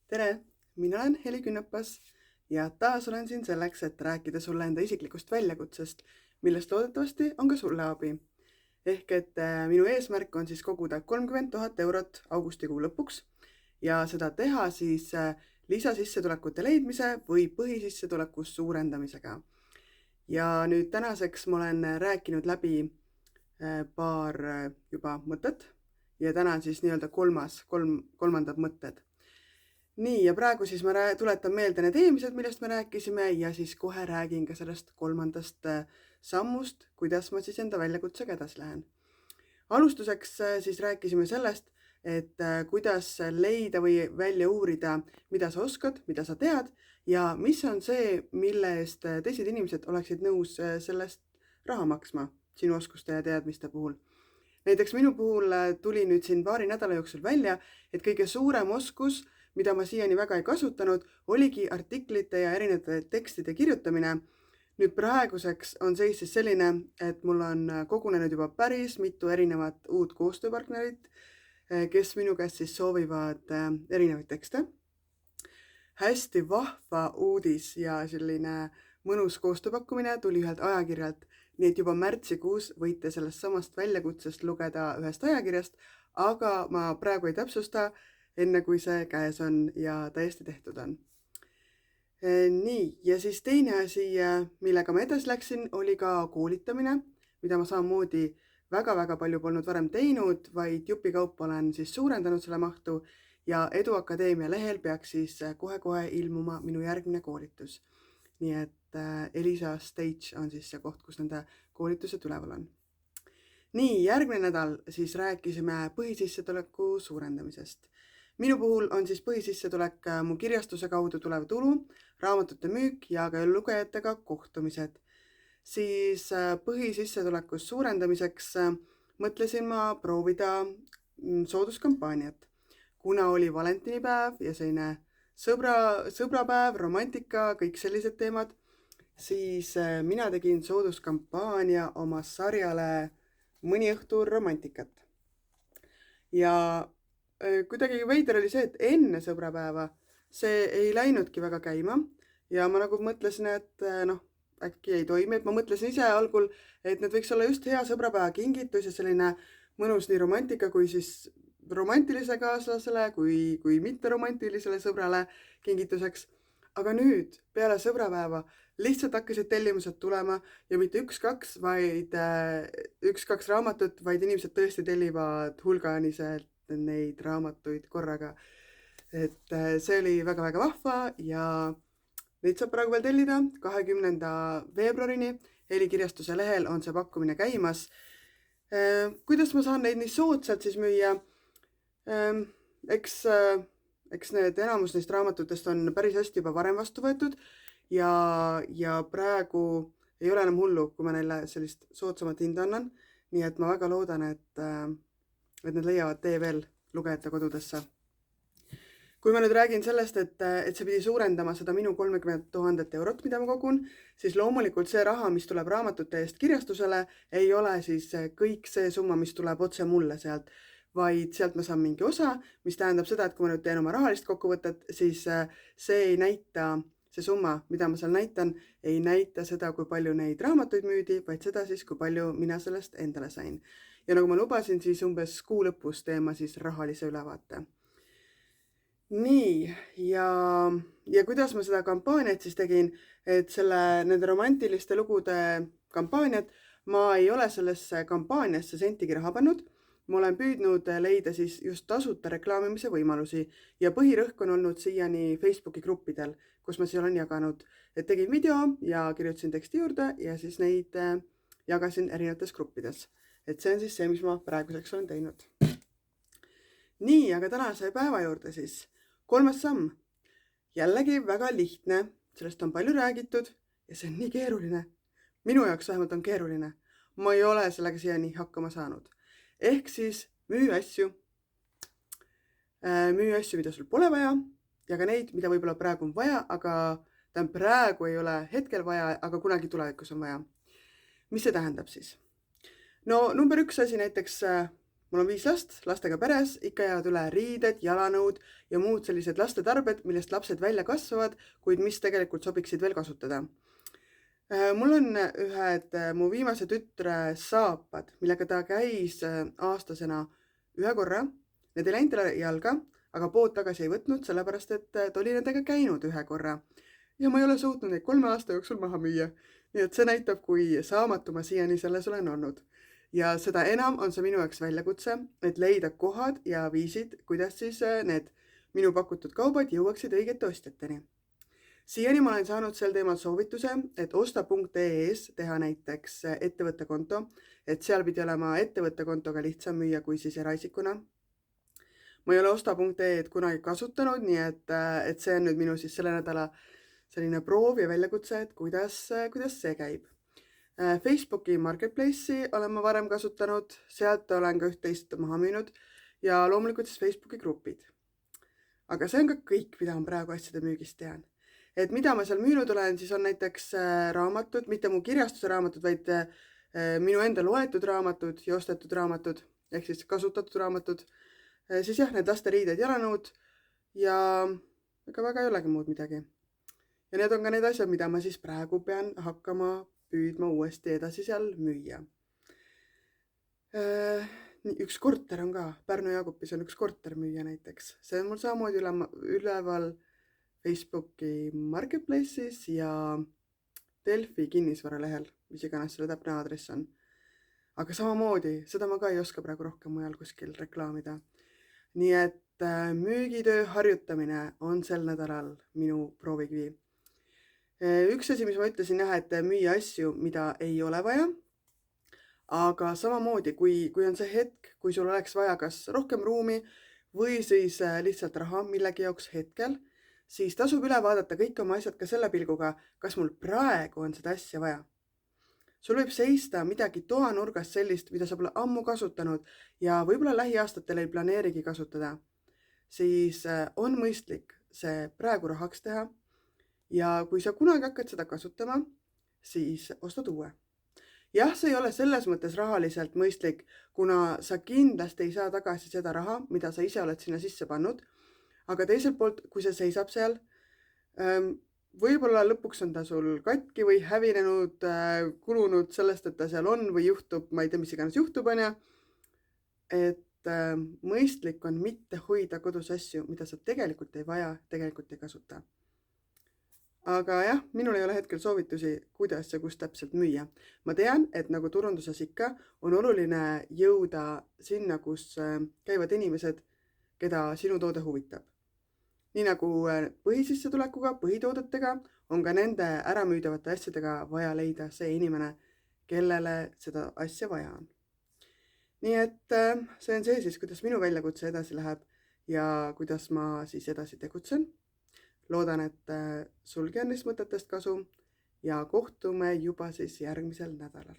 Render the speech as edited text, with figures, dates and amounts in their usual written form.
Tere, mina olen Heli Künnapas ja taas olen siin selleks, et rääkida sulle enda isiklikust väljakutsest, millest loodetavasti on ka sulle abi. Ehk et minu eesmärk on siis koguda 30 000 eurot augustikuu lõpuks ja seda teha siis lisasissetulekute leidmise või põhisissetuleku suurendamisega. Ja nüüd tänaseks ma olen rääkinud läbi paar juba mõtet ja täna on siis nii-öelda kolmandad mõtted. Nii, ja praegu siis ma tuletan meelde need eelmised, millest me rääkisime ja siis kohe räägin ka sellest kolmandast sammust, kuidas ma siis enda väljakutsega edasi lähen. Alustuseks siis rääkisime sellest, et kuidas leida või välja uurida, mida sa oskad, mida sa tead ja mis on see, mille eest teised inimesed oleksid nõus sellest raha maksma sinu oskuste ja teadmiste puhul. Näiteks minu puhul tuli nüüd siin paari nädala jooksul välja, et kõige suurem oskus, mida ma siiani väga ei kasutanud, oligi artiklite ja erinevate tekstide kirjutamine. Nüüd praeguseks on seis siis selline, et mul on kogunenud juba päris mitu erinevat uut koostööpartnerit, kes minu käest siis soovivad erinevaid tekste. Hästi vahva uudis ja selline mõnus koostööpakkumine tuli ühelt ajakirjalt, nii et juba märtsikuus võite sellest samast väljakutsest lugeda ühest ajakirjast, aga ma praegu ei täpsusta, enne kui see käes on ja täiesti tehtud on. Nii, ja siis teine asi, millega ma edasi läksin, oli ka koolitamine, mida ma samamoodi väga palju polnud varem teinud, vaid jupikaupa olen siis suurendanud selle mahtu ja Edu Akadeemia lehel peaks siis kohe ilmuma minu järgmine koolitus. Nii et Elisa Stage on siis see koht, kus nende koolitused üleval on. Nii, järgmine nädal siis rääkisime põhisissetuleku suurendamisest. Minu puhul on siis põhisissetulek mu kirjastuse kaudu tulev tulu, raamatute müük ja ka lugejatega kohtumised. Siis põhisissetuleku suurendamiseks mõtlesin ma proovida sooduskampaaniat. Kuna oli valentinipäev ja selline sõbrapäev, romantika, kõik sellised teemad, siis mina tegin sooduskampaania oma sarjale Mõni õhtu romantikat. Ja kuidagi veider oli see, et enne sõbrapäeva see ei läinudki väga käima ja ma nagu mõtlesin, et äkki ei toimi, et ma mõtlesin ise algul, et need võiks olla just hea sõbrapäeva kingitus ja selline mõnus nii romantika kui siis romantilise kaaslasele kui mitte romantilisele sõbrale kingituseks. Aga nüüd peale sõbrapäeva lihtsalt hakkasid tellimused tulema ja mitte 1-2, vaid 1-2 raamatut, vaid inimesed tõesti tellivad hulganiselt neid raamatuid korraga. Et see oli väga vahva ja neid saab praegu veel tellida 20. veebruarini. Helikirjastuse lehel on see pakkumine käimas. Kuidas ma saan neid nii soodsalt siis müüa? Eks need enamus neist raamatutest on päris hästi juba varem vastu võetud ja praegu ei ole enam hullu, kui ma neile sellist soodsamat hinda annan. Nii et ma väga loodan, et need leiavad tee veel lugejate kodudesse. Kui ma nüüd räägin sellest, et see pidi suurendama seda minu 30 000 eurot, mida ma kogun, siis loomulikult see raha, mis tuleb raamatute eest kirjastusele, ei ole siis kõik see summa, mis tuleb otse mulle sealt, vaid sealt ma saan mingi osa, mis tähendab seda, et kui ma nüüd teen oma rahalist kokkuvõtet, siis see ei näita, see summa, mida ma seal näitan, ei näita seda, kui palju neid raamatuid müüdi, vaid seda siis, kui palju mina sellest endale sain. Ja nagu ma lubasin, siis umbes kuu lõpus teen ma siis rahalise ülevaate. Nii, ja kuidas ma seda kampaaniat siis tegin, et nende romantiliste lugude kampaaniat, ma ei ole sellesse kampaaniasse sentigi raha pannud. Ma olen püüdnud leida siis just tasuta reklaamimise võimalusi ja põhirõhk on olnud siiani Facebooki gruppidel, kus ma seal olen jaganud, et tegin video ja kirjutasin teksti juurde ja siis neid jagasin erinevates gruppides. Et see on siis see, mis ma praeguseks olen teinud. Nii, aga tänase päeva juurde siis. 3. samm. Jällegi väga lihtne, sellest on palju räägitud ja see on nii keeruline. Minu jaoks vähemalt on keeruline. Ma ei ole sellega siiani hakkama saanud. Ehk siis müü asju, mida sul pole vaja ja ka neid, mida võib-olla praegu on vaja, aga praegu ei ole hetkel vaja, aga kunagi tulevikus on vaja. Mis see tähendab siis? No number 1 asi näiteks Mul on 5 last, lastega peres, ikka jäävad üle riided, jalanõud ja muud sellised lastetarbed, millest lapsed välja kasvavad, kuid mis tegelikult sobiksid veel kasutada. Mul on ühed mu viimase tütre saapad, millega ta käis aastasena ühe korra. Need ei läinud talle jalga, aga pood tagasi ei võtnud, sellepärast et ta oli nendega käinud ühe korra. Ja ma ei ole suutnud neid 3 aasta jooksul maha müüa. Nii et see näitab, kui saamatu ma siiani selles olen olnud. Ja seda enam on see minu jaoks väljakutse, et leida kohad ja viisid, kuidas siis need minu pakutud kaubad jõuaksid õigete ostjateni. Siiani ma olen saanud sel teemal soovituse, et osta.ee-s teha näiteks ettevõttekonto, et seal pidi olema ettevõttekontoga lihtsam müüa kui siis eraisikuna. Ma ei ole osta.ee-d kunagi kasutanud, nii et see on nüüd minu siis selle nädala selline proov ja väljakutse, et kuidas see käib. Facebooki Marketplace'i olen ma varem kasutanud, sealt olen ka üht-teist maha müünud ja loomulikult siis Facebooki grupid. Aga see on ka kõik, mida ma praegu asjade müügist tean. Et mida ma seal müünud olen, siis on näiteks raamatud, mitte mu kirjastuse raamatud, vaid minu enda loetud raamatud ja ostetud raamatud, ehk siis kasutatud raamatud. Siis jah, need lasteriided jalanõud ja ega väga ei olegi muud midagi. Ja need on ka need asjad, mida ma siis praegu pean hakkama püüdma uuesti edasi seal müüa. Üks korter on ka, Pärnu Jaagupis on üks korter müüa näiteks. See on mul samamoodi üleval Facebooki Marketplace'is ja Delfi kinnisvaralehel, mis iganes selle täpne aadress on. Aga samamoodi, seda ma ka ei oska praegu rohkem mujal kuskil reklaamida. Nii et müügitöö harjutamine on sel nädalal minu proovikivi. Üks asi, mis ma ütlesin jah, et müüa asju, mida ei ole vaja, aga samamoodi, kui on see hetk, kui sul oleks vaja kas rohkem ruumi või siis lihtsalt raha millegi jaoks hetkel, siis tasub üle vaadata kõik oma asjad ka selle pilguga, kas mul praegu on seda asja vaja. Sul võib seista midagi toanurgas sellist, mida sa pole ammu kasutanud ja võib-olla lähiaastatel ei planeerigi kasutada, siis on mõistlik see praegu rahaks teha. Ja kui sa kunagi hakkad seda kasutama, siis ostad uue. Jah, see ei ole selles mõttes rahaliselt mõistlik, kuna sa kindlasti ei saa tagasi seda raha, mida sa ise oled sinna sisse pannud. Aga teiselt poolt, kui see seisab seal, võib-olla lõpuks on ta sul katki või hävinenud, kulunud sellest, et ta seal on või juhtub, ma ei tea, mis iganes juhtub, et mõistlik on mitte hoida kodus asju, mida sa tegelikult ei vaja, tegelikult ei kasuta. Aga jah, minul ei ole hetkel soovitusi, kuidas ja kus täpselt müüa. Ma tean, et nagu turunduses ikka, on oluline jõuda sinna, kus käivad inimesed, keda sinu toode huvitab. Nii nagu põhisissetulekuga, põhitoodetega, on ka nende äramüüdavate asjadega vaja leida see inimene, kellele seda asja vaja on. Nii et see on see siis, kuidas minu väljakutse edasi läheb ja kuidas ma siis edasi tegutsen. Loodan, et sulgi on neist mõtetest kasu ja kohtume juba siis järgmisel nädalal.